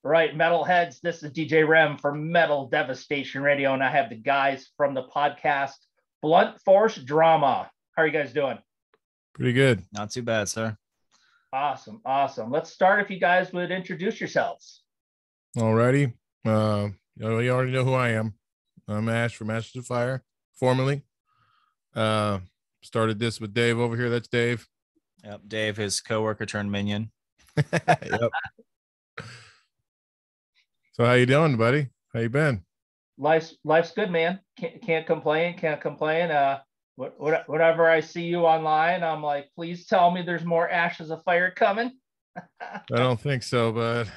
Right, metalheads. This is DJ REM from Metal Devastation Radio, and I have the guys from the podcast Blunt Force Drama. How are you guys doing? Pretty good. Not too bad, sir. Awesome. Let's start if you guys would introduce yourselves. Alrighty. You already know who I am. I'm Ash from Ashes of Fire, formerly. Started this with Dave over here. That's Dave. Yep, Dave, his coworker turned minion. Yep. So how you doing, buddy? How you been? Life's good, man. Can't complain. Whatever I see you online, I'm like, please tell me there's more Ashes of Fire coming. I don't think so, but I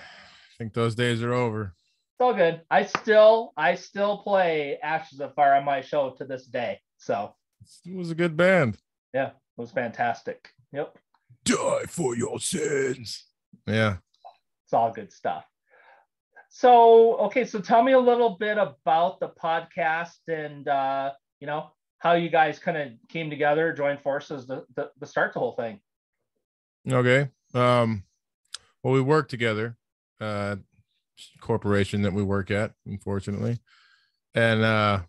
think those days are over. It's all good. I still play Ashes of Fire on my show to this day. So it was a good band. Yeah, it was fantastic. Yep. Die for your sins. Yeah. It's all good stuff. So tell me a little bit about the podcast and how you guys kind of came together, joined forces to start the whole thing. Okay. Well, we work together, corporation that we work at, unfortunately. And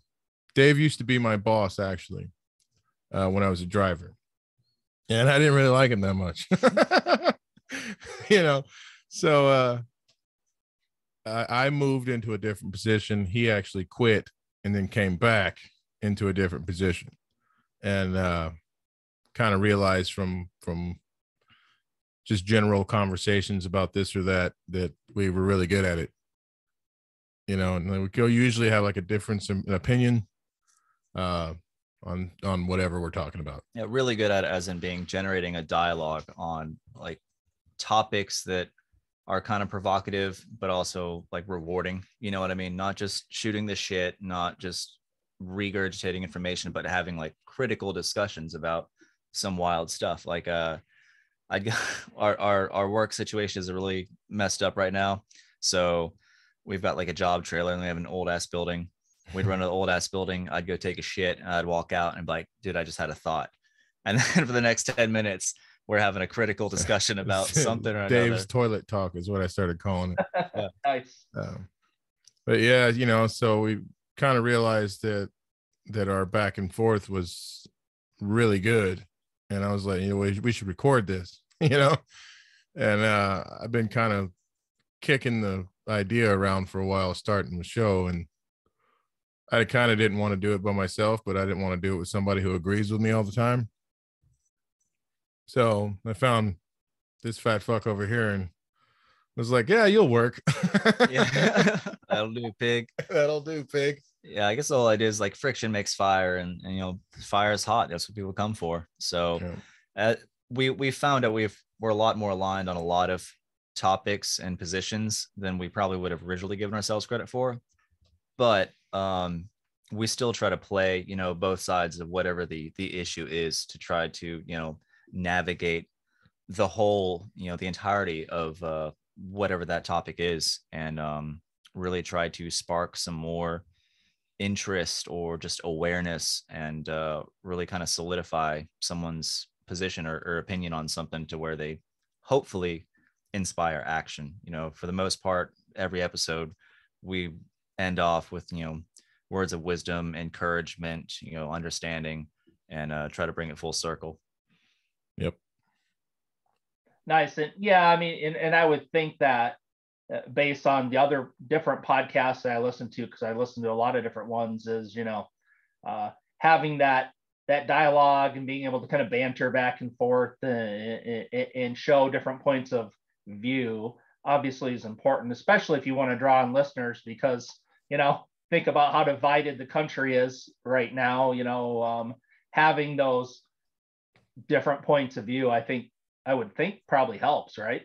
Dave used to be my boss, actually, when I was a driver. And I didn't really like him that much. So I moved into a different position. He actually quit and then came back into a different position, and kind of realized from just general conversations about this or that we were really good at it. And we usually have like a difference in opinion on whatever we're talking about. Yeah, really good at it, as in generating a dialogue on like topics that are kind of provocative, but also like rewarding. You know what I mean? Not just shooting the shit, not just regurgitating information, but having like critical discussions about some wild stuff. Like our work situation is really messed up right now. So we've got like a job trailer and we have an old ass building. We'd run to the old ass building. I'd go take a shit and I'd walk out and be like, dude, I just had a thought. And then for the next 10 minutes, we're having a critical discussion about something or Dave's another. Toilet talk is what I started calling it. Yeah. Nice. But yeah, so we kind of realized that our back and forth was really good. And I was like, we should record this, and I've been kind of kicking the idea around for a while, starting the show. And I kind of didn't want to do it by myself, but I didn't want to do it with somebody who agrees with me all the time. So I found this fat fuck over here and was like, yeah, you'll work. Yeah. That'll do, pig. That'll do, pig. Yeah, I guess the whole idea is like friction makes fire, and fire is hot. That's what people come for. So we found that we're a lot more aligned on a lot of topics and positions than we probably would have originally given ourselves credit for. But we still try to play, both sides of whatever the issue is, to try to, navigate the whole, the entirety of whatever that topic is, and really try to spark some more interest or just awareness, and really kind of solidify someone's position or opinion on something to where they hopefully inspire action. For the most part, every episode we end off with, words of wisdom, encouragement, understanding, and try to bring it full circle. Yep. Nice. And yeah, I mean, and I would think that based on the other different podcasts that I listen to, because I listen to a lot of different ones, is, having that dialogue and being able to kind of banter back and forth and show different points of view obviously is important, especially if you want to draw on listeners, because, think about how divided the country is right now. Having those different points of view, I would think probably helps, right?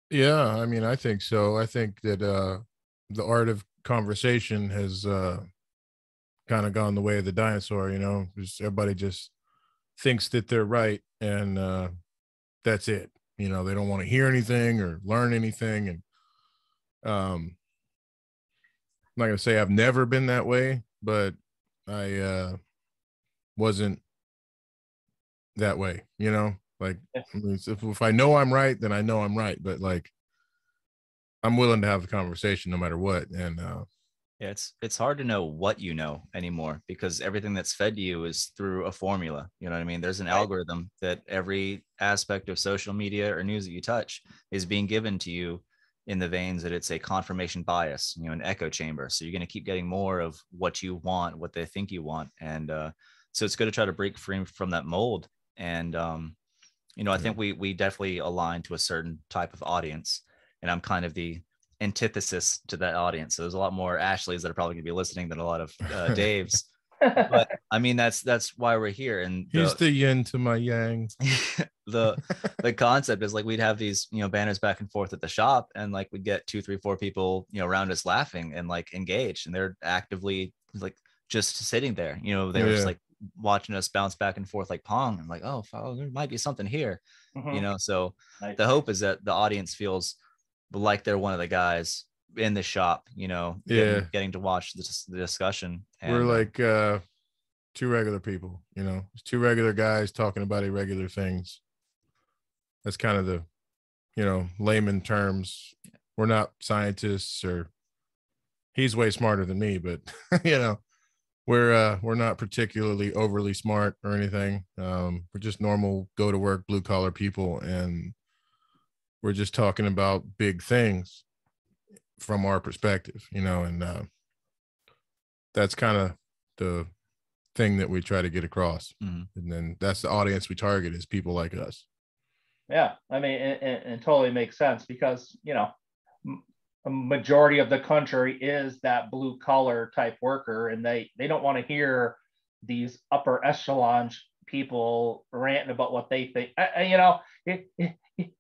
Yeah, I mean, I think so. I think that the art of conversation has kind of gone the way of the dinosaur. Just everybody just thinks that they're right, and that's it. They don't want to hear anything or learn anything. And I'm not gonna say I've never been that way, but I wasn't that way. Like, if I know I'm right, then I know I'm right. But like, I'm willing to have the conversation no matter what. And Yeah, it's hard to know what you know anymore because everything that's fed to you is through a formula. You know what I mean? There's an algorithm that every aspect of social media or news that you touch is being given to you in the veins that it's a confirmation bias, an echo chamber. So you're going to keep getting more of what you want, what they think you want. And so it's good to try to break free from that mold. And, I think we definitely align to a certain type of audience. And I'm kind of the antithesis to that audience. So there's a lot more Ashleys that are probably going to be listening than a lot of Daves. But I mean, that's why we're here. And he's the yin to my yang. the concept is like we'd have these banners back and forth at the shop, and like we'd get 2, 3, 4 people around us laughing and like engaged, and they're actively like just sitting there. They were just like watching us bounce back and forth like pong. I'm like, oh, there might be something here. So nice. The hope is that the audience feels like they're one of the guys in the shop, getting to watch the discussion. And, we're like two regular people, two regular guys talking about irregular things. That's kind of the, layman terms. We're not scientists, or he's way smarter than me, but we're not particularly overly smart or anything. We're just normal go to work, blue collar people, and we're just talking about big things from our perspective, and that's kind of the thing that we try to get across. And then that's the audience we target, is people like us. Yeah, I mean, it totally makes sense because, a majority of the country is that blue collar type worker, and they don't want to hear these upper echelon people ranting about what they think.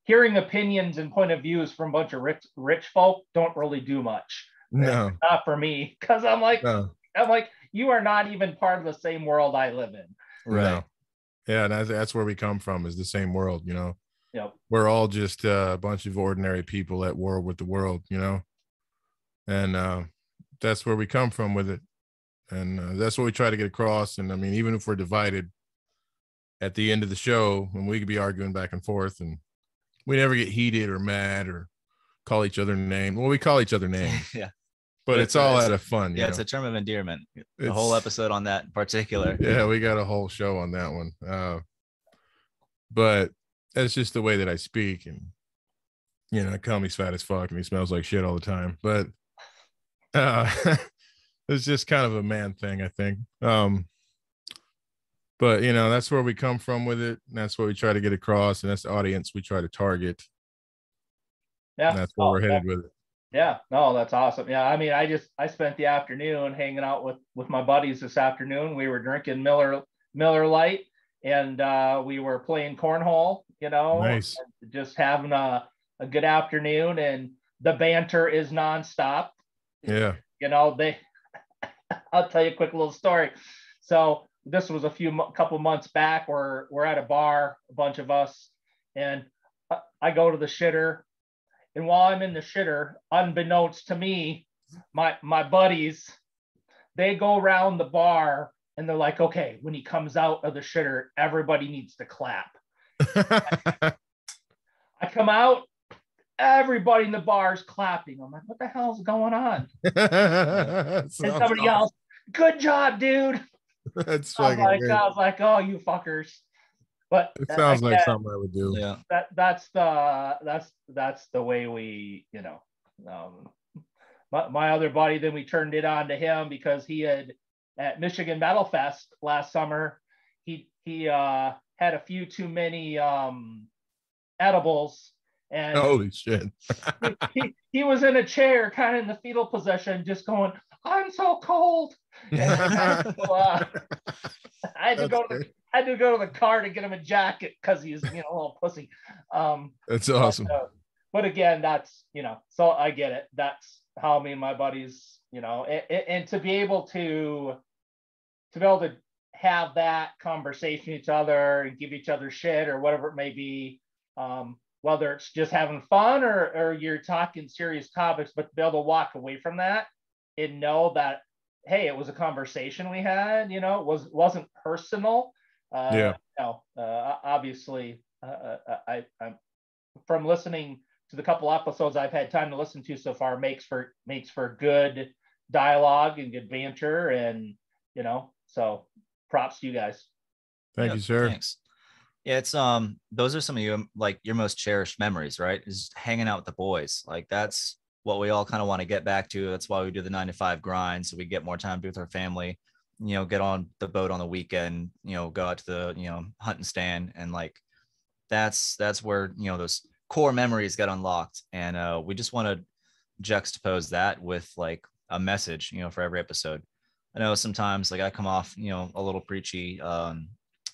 Hearing opinions and point of views from a bunch of rich folk don't really do much. No, not for me, because I'm like, you are not even part of the same world I live in. Right. No. Yeah, and that's where we come from, is the same world. Yep. We're all just a bunch of ordinary people at war with the world, and that's where we come from with it. And that's what we try to get across. And I mean, even if we're divided at the end of the show, and we could be arguing back and forth, and we never get heated or mad or call each other names. Well, we call each other names. Yeah. But it's all out of fun. Yeah, it's a term of endearment. The whole episode on that in particular. Yeah, we got a whole show on that one. But that's just the way that I speak. And, call me fat as fuck and he smells like shit all the time. But it's just kind of a man thing, I think. But, that's where we come from with it. And that's what we try to get across. And that's the audience we try to target. Yeah. And that's where we're headed with it. Yeah, no, that's awesome. Yeah, I mean, I spent the afternoon hanging out with my buddies this afternoon. We were drinking Miller Lite, and we were playing cornhole, nice. Just having a good afternoon, and the banter is nonstop. Yeah. I'll tell you a quick little story. So this was couple months back. We're at a bar, a bunch of us, and I go to the shitter. And while I'm in the shitter, unbeknownst to me, my buddies, they go around the bar and they're like, okay, when he comes out of the shitter, everybody needs to clap. I come out, everybody in the bar is clapping. I'm like, what the hell is going on? And somebody else, good job, dude. That's I was like, oh, you fuckers. But it sounds like something I would do. Yeah. That's the way we, my other buddy, then we turned it on to him because he had at Michigan Metal Fest last summer, he had a few too many edibles, and holy shit. he was in a chair kind of in the fetal position, just going, I'm so cold. I had to go to the car to get him a jacket because he's a little pussy. That's awesome. But again, that's so I get it. That's how me and my buddies, and to be able to have that conversation with each other and give each other shit or whatever it may be, whether it's just having fun or you're talking serious topics, but to be able to walk away from that and know that, hey, it was a conversation we had, wasn't personal. Obviously, I'm from listening to the couple episodes I've had time to listen to so far, makes for good dialogue and good banter, and so props to you guys. Thank you, sir. Thanks. Yeah, it's those are some of your most cherished memories, right? Is hanging out with the boys. Like that's what we all kind of want to get back to. That's why we do the 9 to 5 grind, so we get more time to be with our family. Get on the boat on the weekend. Go out to the hunt and stand, and like that's where those core memories get unlocked. And we just want to juxtapose that with like a message, for every episode. I know sometimes like I come off, a little preachy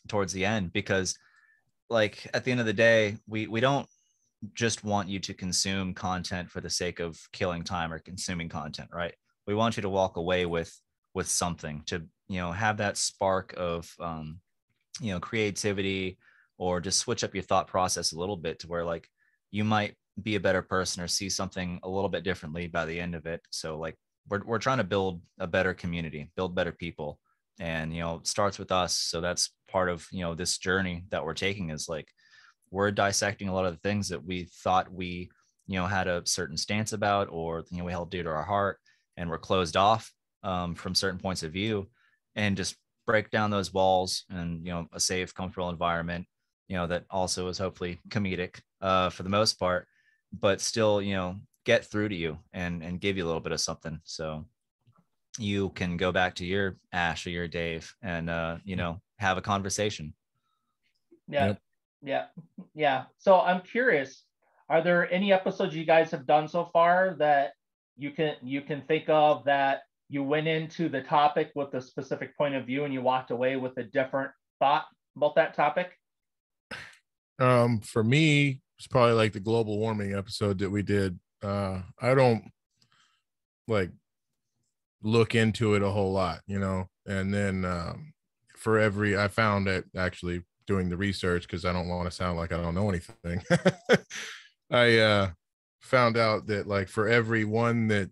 towards the end, because like at the end of the day, we don't just want you to consume content for the sake of killing time or consuming content, right? We want you to walk away with something to, have that spark of, creativity, or just switch up your thought process a little bit to where like you might be a better person or see something a little bit differently by the end of it. So like we're trying to build a better community, build better people. And, it starts with us. So that's part of, this journey that we're taking, is like, we're dissecting a lot of the things that we thought we, had a certain stance about, or, we held dear to our heart, and we're closed off from certain points of view, and just break down those walls, and, a safe, comfortable environment, that also is hopefully comedic for the most part, but still, get through to you and give you a little bit of something. So you can go back to your Ash or your Dave and, have a conversation. Yeah. Yep. Yeah. So I'm curious, are there any episodes you guys have done so far that you can think of that you went into the topic with a specific point of view and you walked away with a different thought about that topic? For me, it's probably like the global warming episode that we did. I don't like look into it a whole lot, and then I found that actually doing the research, because I don't want to sound like I don't know anything. I found out that like for every one that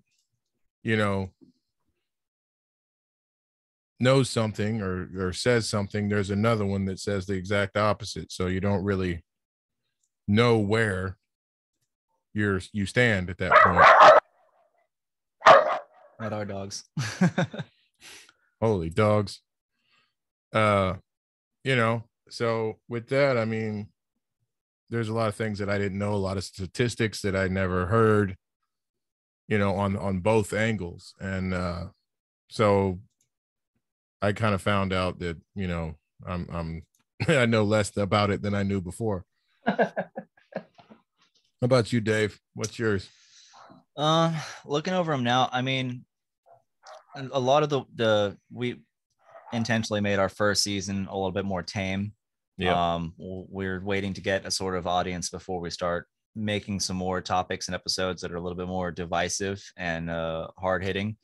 knows something or says something, there's another one that says the exact opposite. So you don't really know where you stand at that point. Not our dogs. Holy dogs. So with that, I mean, there's a lot of things that I didn't know, a lot of statistics that I never heard, on both angles. And so I kind of found out that, I'm I know less about it than I knew before. How about you, Dave? What's yours? Looking over them now, I mean, a lot of we intentionally made our first season a little bit more tame. Yeah. We're waiting to get a sort of audience before we start making some more topics and episodes that are a little bit more divisive and hard hitting.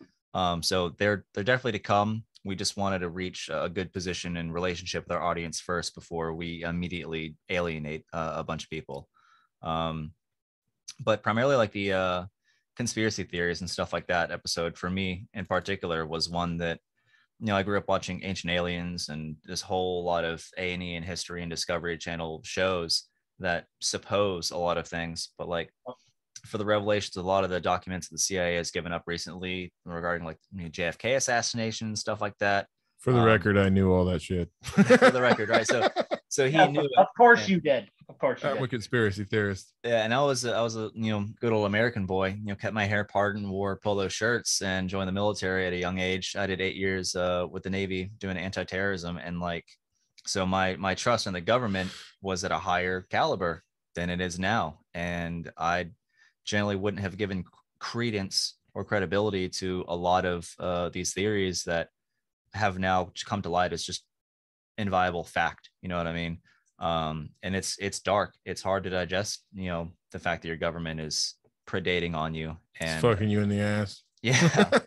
So they're definitely to come. We just wanted to reach a good position in relationship with our audience first before we immediately alienate a bunch of people. But primarily like the conspiracy theories and stuff like that episode for me in particular was one that, I grew up watching Ancient Aliens and this whole lot of A&E and History and Discovery Channel shows that suppose a lot of things, but like for the revelations, a lot of the documents the CIA has given up recently regarding like JFK assassination and stuff like that. For the record, I knew all that shit. For the record, right? So he knew it. Of course you did. Of course you did. I'm a conspiracy theorist. Yeah, and I was a good old American boy. Kept my hair parted and wore polo shirts and joined the military at a young age. I did 8 years with the Navy doing anti-terrorism, and like, so my trust in the government was at a higher caliber than it is now, and I generally wouldn't have given credence or credibility to a lot of these theories that have now come to light as just inviolable fact. You know what I mean? And it's dark. It's hard to digest, the fact that your government is predating on you and it's fucking you in the ass. Yeah.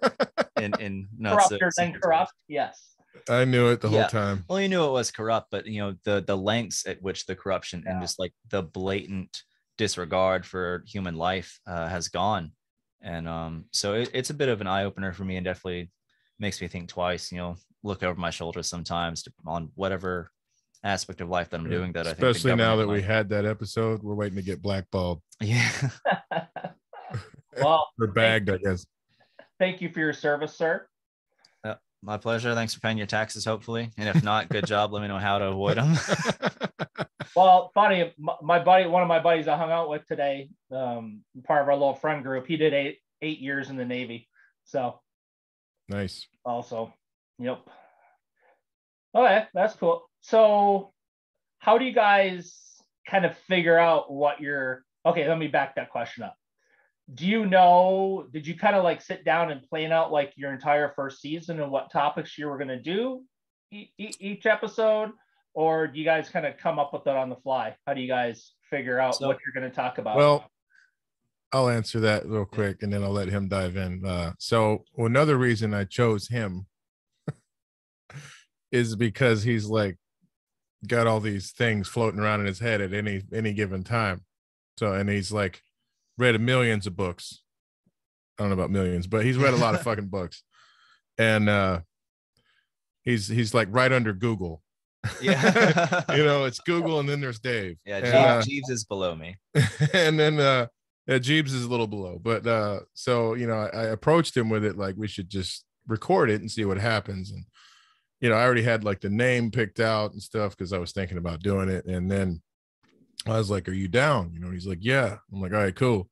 and no, corrupter than corrupt. Yes. I knew it the whole time. Well, you knew it was corrupt, but the lengths at which the corruption and just like the blatant disregard for human life has gone. And so it's a bit of an eye-opener for me, and definitely makes me think twice, look over my shoulder sometimes on whatever aspect of life that I'm doing that especially I think now that we had that episode, we're waiting to get blackballed. Yeah. Well, or bagged, I guess. Thank you for your service, sir. My pleasure. Thanks for paying your taxes, hopefully. And if not, good job. Let me know how to avoid them. Well, funny, my buddy, one of my buddies I hung out with today, part of our little friend group, he did eight years in the Navy. So nice. Also, yep. Okay, that's cool. So how do you guys kind of figure out what you're, okay, let me back that question up. Did you kind of like sit down and plan out like your entire first season and what topics you were going to do each episode? Or do you guys kind of come up with it on the fly? How do you guys figure out what you're going to talk about? Well, I'll answer that real quick and then I'll let him dive in. So another reason I chose him is because he's like got all these things floating around in his head at any given time. So, and he's like read millions of books. I don't know about millions, but he's read a lot of fucking books. And he's like right under Google. Yeah. It's Google and then there's Dave. Yeah, and, Jeeves is below me. And then Jeeves is a little below. But so I approached him with it like we should just record it and see what happens. And I already had like the name picked out and stuff because I was thinking about doing it. And then I was like, "Are you down?" He's like, "Yeah." I'm like, "All right, cool."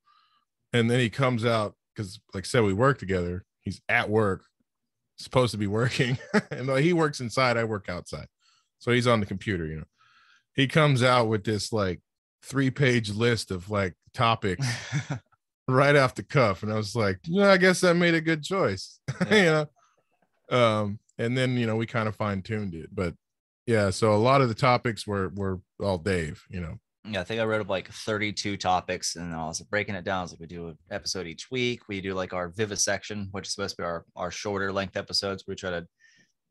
And then he comes out because, like I said, we work together. He's at work, supposed to be working, and he works inside. I work outside, so he's on the computer. He comes out with this like 3-page list of like topics right off the cuff, and I was like, "I guess I made a good choice." Yeah. And then we kind of fine-tuned it, but yeah, so a lot of the topics were all Dave. Yeah, I think I wrote up like 32 topics, and I was breaking it down. I was like, we do an episode each week. We do like our vivisection, which is supposed to be our shorter length episodes. We try to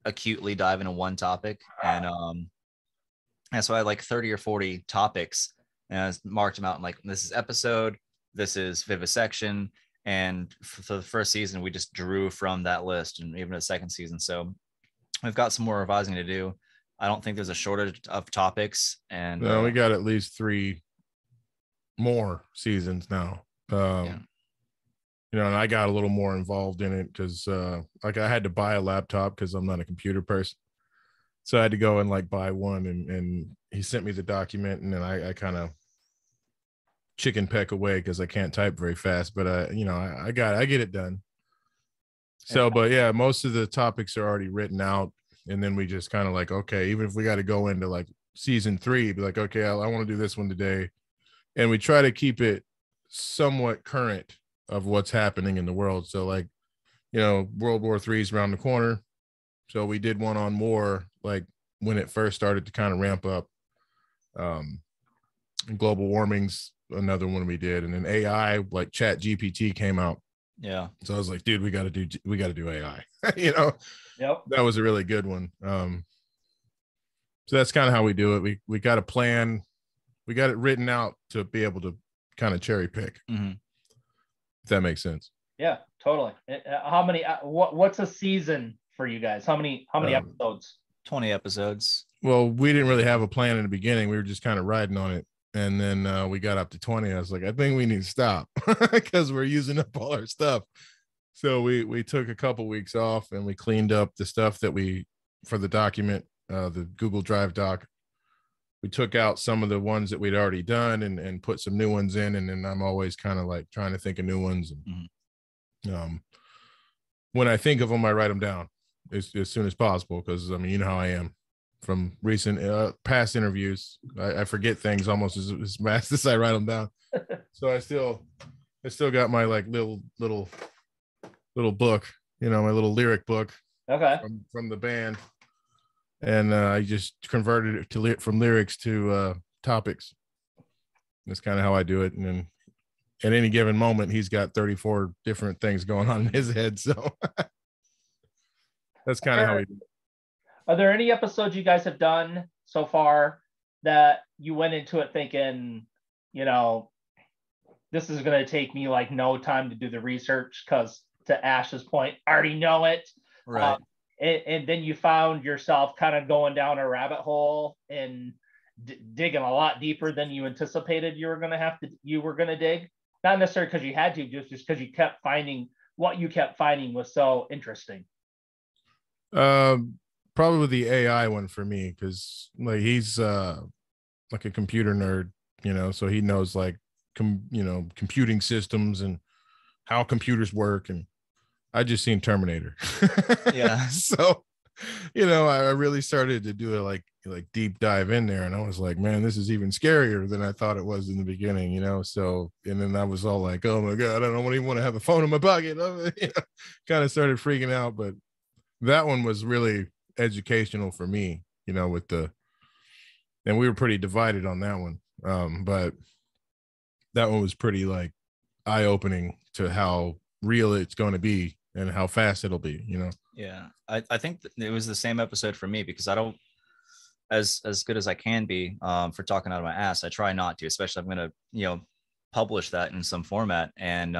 acutely dive into one topic, and so I had like 30 or 40 topics, and I marked them out. And like, this is episode, this is vivisection, and for the first season, we just drew from that list, and even the second season. So we've got some more revising to do. I don't think there's a shortage of topics, and no, we got at least 3 more seasons now. And I got a little more involved in it because like I had to buy a laptop because I'm not a computer person, so I had to go and like buy one, and he sent me the document, and then I kind of chicken peck away because I can't type very fast, but I get it done. So, but yeah, most of the topics are already written out. And then we just kind of like, okay, even if we got to go into like season 3, be like, okay, I want to do this one today. And we try to keep it somewhat current of what's happening in the world. So like, World War III is around the corner. So we did one on war, like when it first started to kind of ramp up. Global warming's another one we did. And then AI, like Chat GPT came out. Yeah. So I was like, dude, we got to do AI, Yep. That was a really good one. So that's kind of how we do it. We got a plan. We got it written out to be able to kind of cherry pick. Mm-hmm. If that makes sense. Yeah, totally. How many, what's a season for you guys? How many episodes? 20 episodes. Well, we didn't really have a plan in the beginning. We were just kind of riding on it. And then we got up to 20. I was like, I think we need to stop because we're using up all our stuff. So we took a couple weeks off and we cleaned up the stuff that for the document, the Google Drive doc. We took out some of the ones that we'd already done and put some new ones in. And then I'm always kind of like trying to think of new ones. And when I think of them, I write them down as soon as possible. Cause you know how I am from recent past interviews. I forget things almost as fast as I write them down. So I still got my like little book, my little lyric book. Okay. From the band, and I just converted it to from lyrics to topics. That's kind of how I do it. And then at any given moment, he's got 34 different things going on in his head. So that's kind of how we do it. Are there any episodes you guys have done so far that you went into it thinking, this is going to take me like no time to do the research because to Ash's point, I already know it. Right. and then you found yourself kind of going down a rabbit hole and digging a lot deeper than you anticipated you were going to dig, not necessarily because you had to, just because you kept finding what you kept finding was so interesting. Probably the AI one for me, because like he's like a computer nerd, so he knows like computing systems and how computers work, and I just seen Terminator. Yeah. So, I really started to do a like deep dive in there, and I was like, man, this is even scarier than I thought it was in the beginning, So, and then I was all like, oh my God, I don't even want to have a phone in my pocket. Kind of started freaking out, but that one was really educational for me, and we were pretty divided on that one. But that one was pretty like eye-opening to how real it's going to be and how fast it'll be, Yeah, I think it was the same episode for me, because I don't, as good as I can be for talking out of my ass, I try not to, especially if I'm going to publish that in some format. And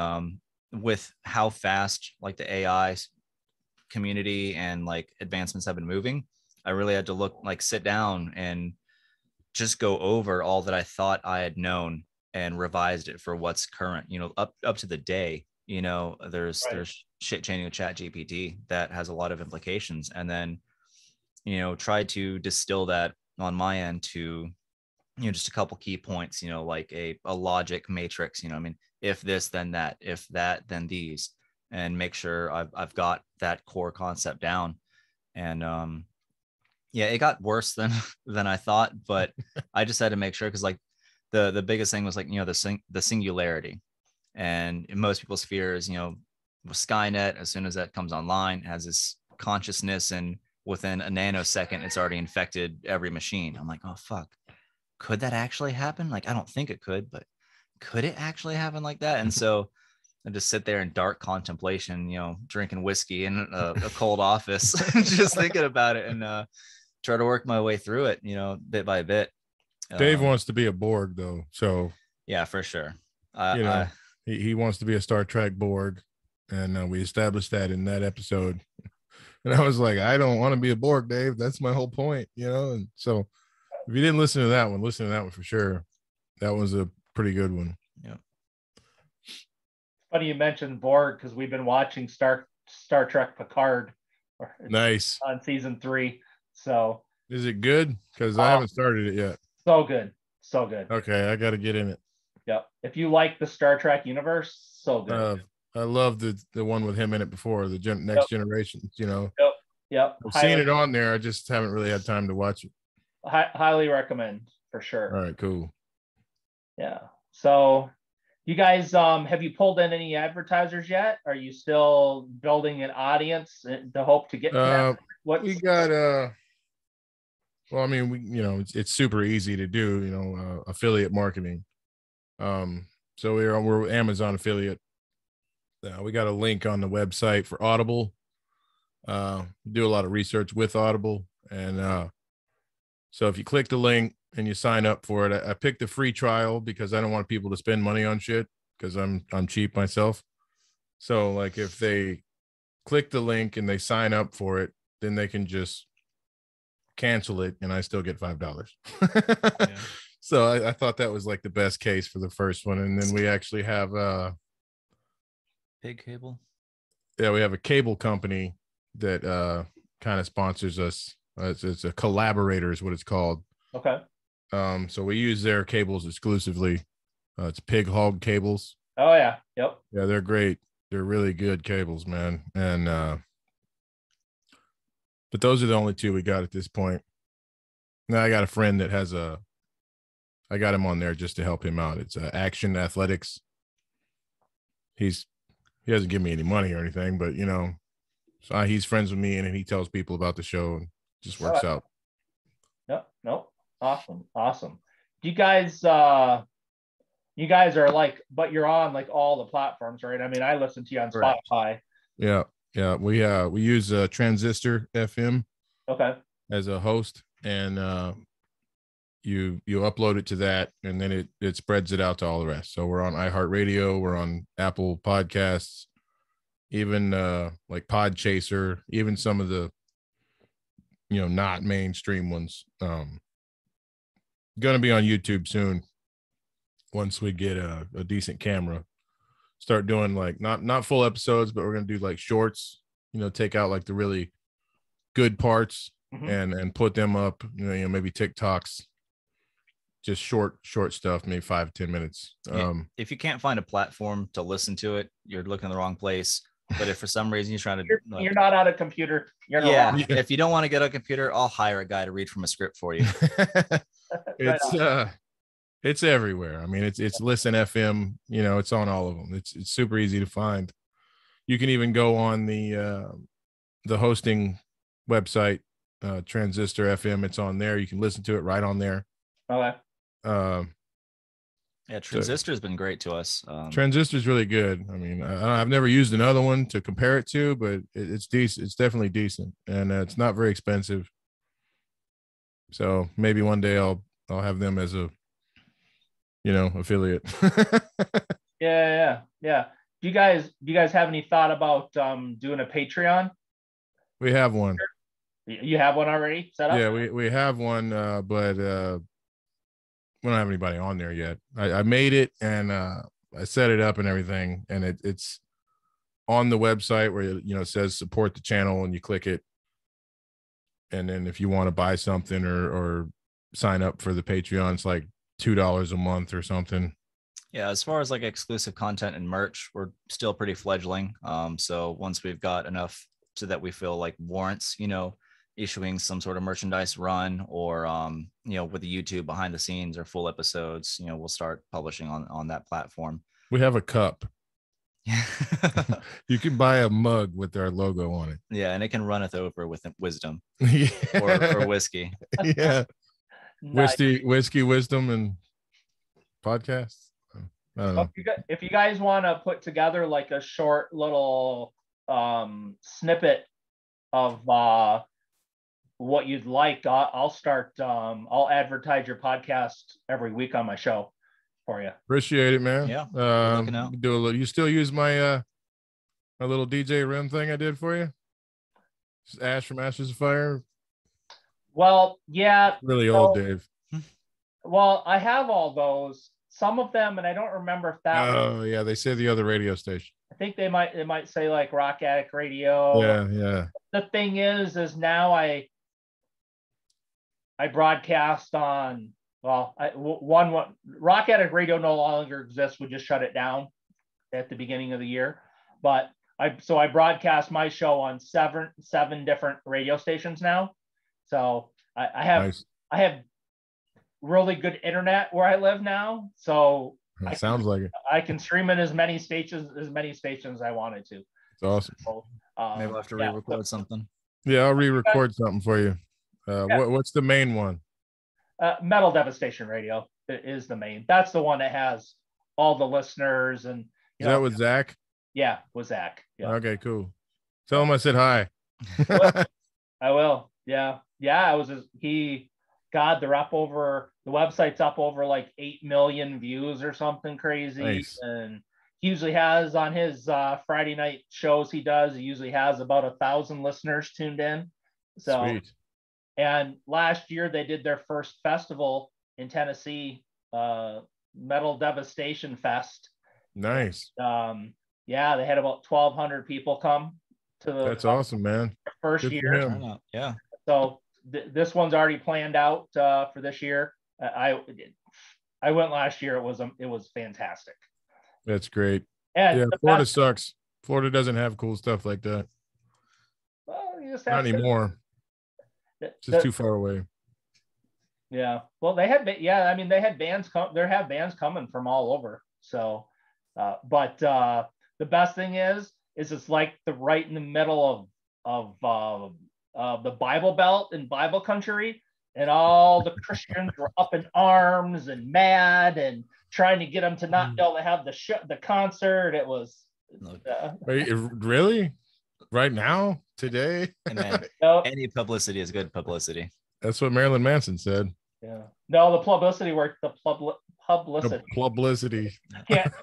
with how fast like the AI community and like advancements have been moving, I really had to sit down and just go over all that I thought I had known and revised it for what's current, up to the day. There's shit changing with Chat GPT that has a lot of implications, and then try to distill that on my end to just a couple key points, like a logic matrix, I mean, if this then that, if that then these, and make sure I've got that core concept down. And yeah, it got worse than I thought, but I just had to make sure, because like the biggest thing was like the singularity, and in most people's fears, with Skynet, as soon as that comes online, has this consciousness, and within a nanosecond it's already infected every machine. I'm like, oh fuck, could that actually happen? Like, I don't think it could, but could it actually happen like that? And so I just sit there in dark contemplation, drinking whiskey in a cold office, just thinking about it, and try to work my way through it, bit by bit. Dave wants to be a Borg though. So yeah, for sure. He wants to be a Star Trek Borg. And we established that in that episode. And I was like, I don't want to be a Borg, Dave. That's my whole point, And so if you didn't listen to that one, listen to that one for sure. That was a pretty good one. Yeah. Funny you mentioned Borg, because we've been watching Star Trek Picard. Nice. On season 3. So is it good? Because I haven't started it yet. So good. Okay, I got to get in it. Yep. If you like the Star Trek universe, so good. I love the one with him in it before, the Next Generation, Yep. I've seen it on there. I just haven't really had time to watch it. Highly recommend, for sure. All right, cool. Yeah. So you guys, have you pulled in any advertisers yet? Are you still building an audience to hope to get to that? What we got, well, I mean, it's super easy to do, affiliate marketing. So we're Amazon affiliate. We got a link on the website for Audible. Do a lot of research with Audible, and so if you click the link and you sign up for it, I picked the free trial because I don't want people to spend money on shit, because I'm cheap myself. So like if they click the link and they sign up for it, then they can just cancel it and I still get $5. Yeah. So I thought that was like the best case for the first one. And then we actually have Big Cable. Yeah, we have a cable company that kind of sponsors us. It's a collaborator is what it's called. Okay. So we use their cables exclusively. It's Pig Hog Cables. Oh yeah. Yep. Yeah, they're great. They're really good cables, man. And but those are the only two we got at this point. Now I got a friend that has I got him on there just to help him out. It's Action Athletics. He hasn't given me any money or anything, but so he's friends with me, and he tells people about the show, and just works out. Yep. Nope. Awesome. Do you guys are like, but you're on like all the platforms, right? I mean, I listen to you on Spotify. Yeah. We use Transistor FM. Okay. As a host, and you upload it to that, and then it spreads it out to all the rest. So we're on iHeartRadio, we're on Apple Podcasts, even like Podchaser, even some of the not mainstream ones. Gonna be on YouTube soon. Once we get a decent camera, start doing like not full episodes, but we're gonna do like shorts. Take out like the really good parts and put them up. Maybe TikToks, just short stuff, maybe 5-10 minutes. If you can't find a platform to listen to it, you're looking in the wrong place. But if for some reason you're trying to, you're not on a computer. If you don't want to get a computer, I'll hire a guy to read from a script for you. It's everywhere. I mean, it's Listen FM. It's on all of them. It's super easy to find. You can even go on the hosting website, Transistor FM. It's on there. You can listen to it right on there. Okay. Transistor has been great to us. Transistor's really good. I mean, I've never used another one to compare it to, but it's decent. It's definitely decent, and it's not very expensive. So maybe one day I'll have them as a affiliate. Yeah. Do you guys have any thought about doing a Patreon? We have one. You have one already set up? Yeah, we have one, but we don't have anybody on there yet. I made it and I set it up and everything, and it's on the website where it says support the channel, and you click it, and then if you want to buy something or sign up for the Patreon, it's like $2 a month or something. Yeah, as far as like exclusive content and merch, we're still pretty fledgling. So once we've got enough so that we feel like warrants, issuing some sort of merchandise run, or with the YouTube behind the scenes or full episodes, we'll start publishing on that platform. We have a cup. You can buy a mug with our logo on it. Yeah, and it can runneth over with wisdom. Yeah. or whiskey. Yeah. Nice. Whiskey, wisdom, and podcasts. I don't know. If you guys want to put together like a short little snippet of what you'd like, I'll start. I'll advertise your podcast every week on my show for you. Appreciate it, man. Yeah. Do a little. You still use my my little DJ REM thing I did for you? Just Ash from Ashes of Fire. Well, yeah. Really old, Dave. Well, I have all those. Some of them, and I don't remember if that. Oh, yeah. They say the other radio station. I think they might say like Rock Addict Radio. Yeah. The thing is now I broadcast on. Well, Rock Addict Radio no longer exists. We just shut it down at the beginning of the year. But I broadcast my show on seven different radio stations now. So I have Nice. I have really good internet where I live now. So Sounds like it. I can stream it as many stations as I wanted to. It's awesome. So, maybe we'll have to re-record something. Yeah, I'll re-record something for you. What's the main one? Metal Devastation Radio is the main. That's the one that has all the listeners and. Is that with Zach? Yeah, with Zach. Yeah. Okay, cool. Tell him I said hi. I will. Yeah. They're up over, the website's up over like 8 million views or something crazy. Nice. And he usually has on his Friday night shows he usually has about 1,000 listeners tuned in. So, Sweet. And last year they did their first festival in Tennessee, Metal Devastation Fest. Nice. Yeah, they had about 1,200 people come to the. That's awesome, man. First Good year. Yeah. So this one's already planned out for this year. I went last year. It was fantastic. That's great. And yeah, Florida sucks. Florida doesn't have cool stuff like that. Well, you just not anymore. It's just too far away. Yeah. Well, they had bands come. There have bands coming from all over. So, but the best thing is it's like right in the middle of the Bible Belt and Bible country, and all the Christians were up in arms and mad and trying to get them to not be able to have the concert. It was really right now today. Man, any publicity is good publicity. That's what Marilyn Manson said. Yeah. No, the publicity worked. The publicity. The publicity. Can't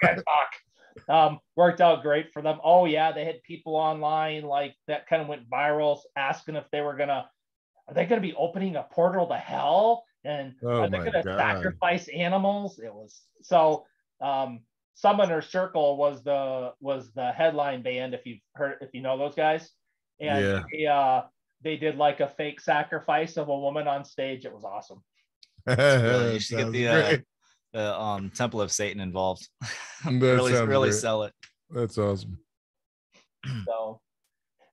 talk. Worked out great for them. Oh yeah, they had people online like that kind of went viral asking if they were gonna are they going to be opening a portal to hell? And are they going to sacrifice animals? It was so. Summoner Circle was the headline band, if you know those guys, and they did like a fake sacrifice of a woman on stage. It was awesome. You should get the Temple of Satan involved. really sell it. That's awesome. So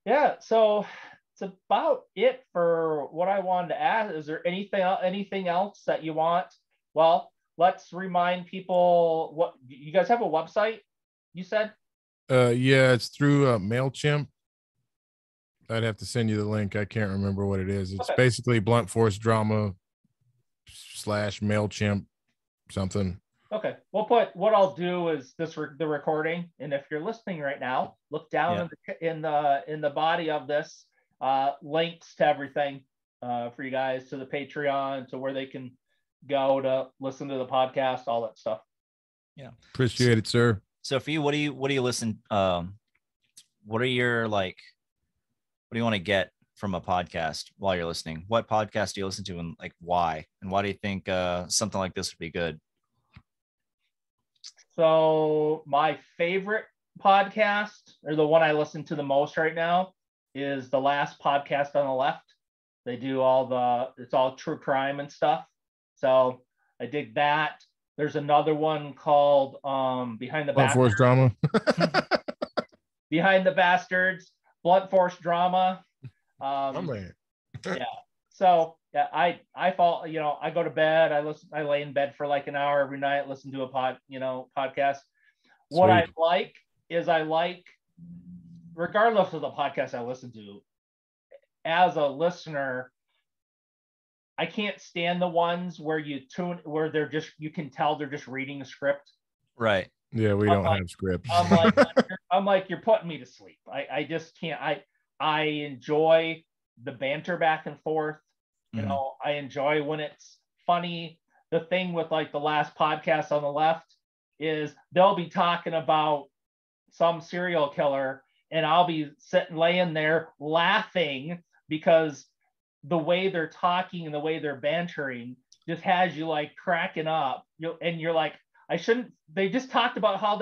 yeah, so it's about it for what I wanted to ask. Is there anything else that you want? Well, let's remind people, what you guys have a website, you said? Yeah, it's through MailChimp. I'd have to send you the link. I can't remember what it is. It's basically Blunt Force Drama / MailChimp something. Okay. What I'll do is the recording, and if you're listening right now, look down in the body of this, links to everything for you guys, to the Patreon, to where they can go to listen to the podcast, all that stuff. Yeah. Appreciate it, sir. So for you, what do you listen? What are your what do you want to get from a podcast while you're listening? What podcast do you listen to, and why? And why do you think something like this would be good? So my favorite podcast, or the one I listen to the most right now, is the Last Podcast on the Left. They do it's all true crime and stuff. So I dig that. There's another one called Behind the Blunt Force Drama. Behind the Bastards, Blunt Force Drama. Yeah. So yeah, I fall, I go to bed, I lay in bed for like an hour every night, listen to a podcast. What I like is regardless of the podcast I listen to, as a listener, I can't stand the ones where where you can tell they're just reading a script. Right. Yeah, we don't have scripts. I'm like, you're putting me to sleep. I just can't. I enjoy the banter back and forth. I enjoy when it's funny. The thing with the Last Podcast on the Left is they'll be talking about some serial killer, and I'll be laying there laughing because the way they're talking and the way they're bantering just has you cracking up. And you're like, they just talked about how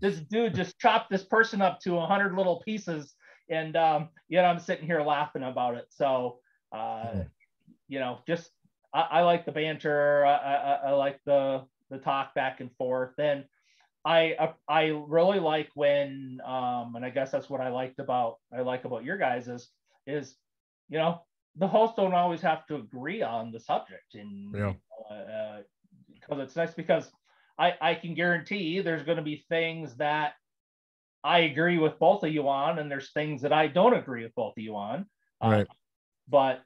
this dude just chopped this person up to 100 little pieces. And, I'm sitting here laughing about it. So, I like the banter. I like the talk back and forth. And I really like when, and I guess that's what I like about your guys is, the hosts don't always have to agree on the subject. And, because it's nice, because I can guarantee there's going to be things that I agree with both of you on, and there's things that I don't agree with both of you on. Right. But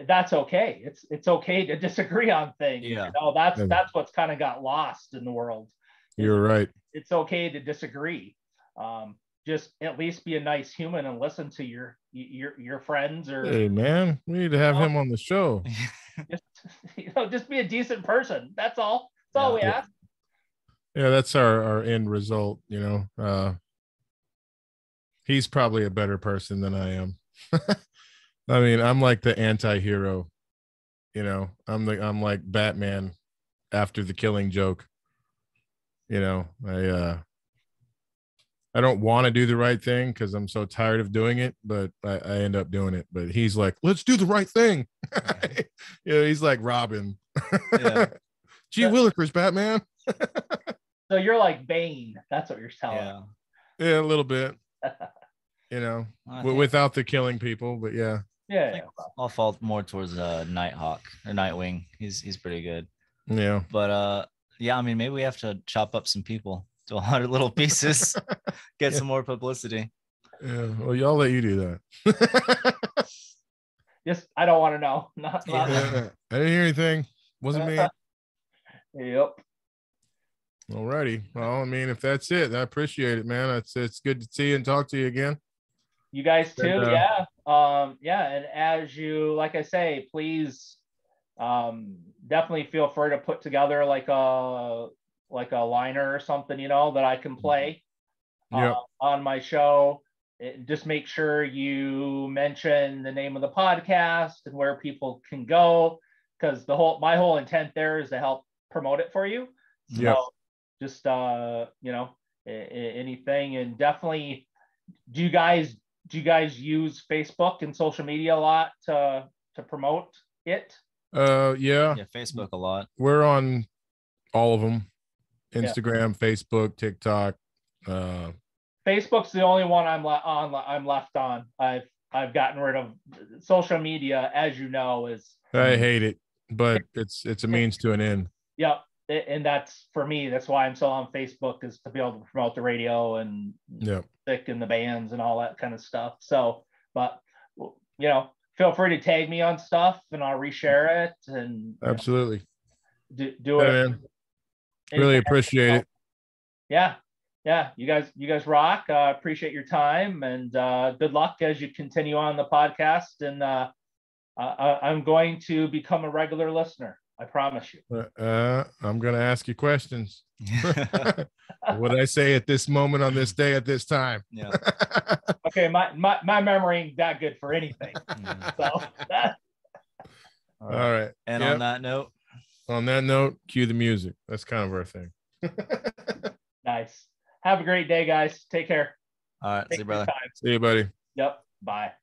that's okay. It's okay to disagree on things. Yeah. That's what's kind of got lost in the world. You're right. It's okay to disagree. Just at least be a nice human and listen to your friends. Or, hey man, we need to have him on the show. Just be a decent person. That's all. That's all we ask. Yeah, that's our end result. He's probably a better person than I am. I mean, I'm like the anti-hero. I'm like Batman after the Killing Joke. I don't want to do the right thing because I'm so tired of doing it, but I end up doing it. But he's like, let's do the right thing. He's like Robin. Yeah. Gee Willikers, Batman. So you're like Bane. That's what you're telling. Yeah, a little bit. Without the killing people, but yeah. Yeah. I'll fall more towards Nighthawk or Nightwing. He's pretty good. Yeah. But I mean, maybe we have to chop up some people to 100 little pieces, get some more publicity. Yeah. Well, y'all let you do that. Just, I don't want to know. Not I didn't hear anything. Wasn't me. Yep. Alrighty. Well, I mean, if that's it, I appreciate it, man. It's good to see you and talk to you again. You guys too, yeah. And as you, like I say, please definitely feel free to put together like a liner or something, that I can play on my show. just make sure you mention the name of the podcast and where people can go, because my whole intent there is to help promote it for you. So Yep. just anything. And definitely, do you guys use Facebook and social media a lot to promote it? Yeah, Facebook a lot. We're on all of them: Instagram, Facebook, TikTok. Facebook's the only one I'm left on. I've gotten rid of social media, as you know. I hate it, but it's a means to an end. Yep. And that's, for me, that's why I'm still on Facebook, is to be able to promote the radio and stick in the bands and all that kind of stuff. So, but feel free to tag me on stuff and I'll reshare it. And absolutely do it. Man. Really appreciate it. Yeah. You guys rock. Appreciate your time, and good luck as you continue on the podcast. And I'm going to become a regular listener. I promise you. I'm going to ask you questions. What did I say at this moment on this day at this time? Yeah. Okay, my memory ain't that good for anything. So. All right. And on that note, cue the music. That's kind of our thing. Nice. Have a great day, guys. Take care. All right. See you, brother. See you, buddy. Yep. Bye.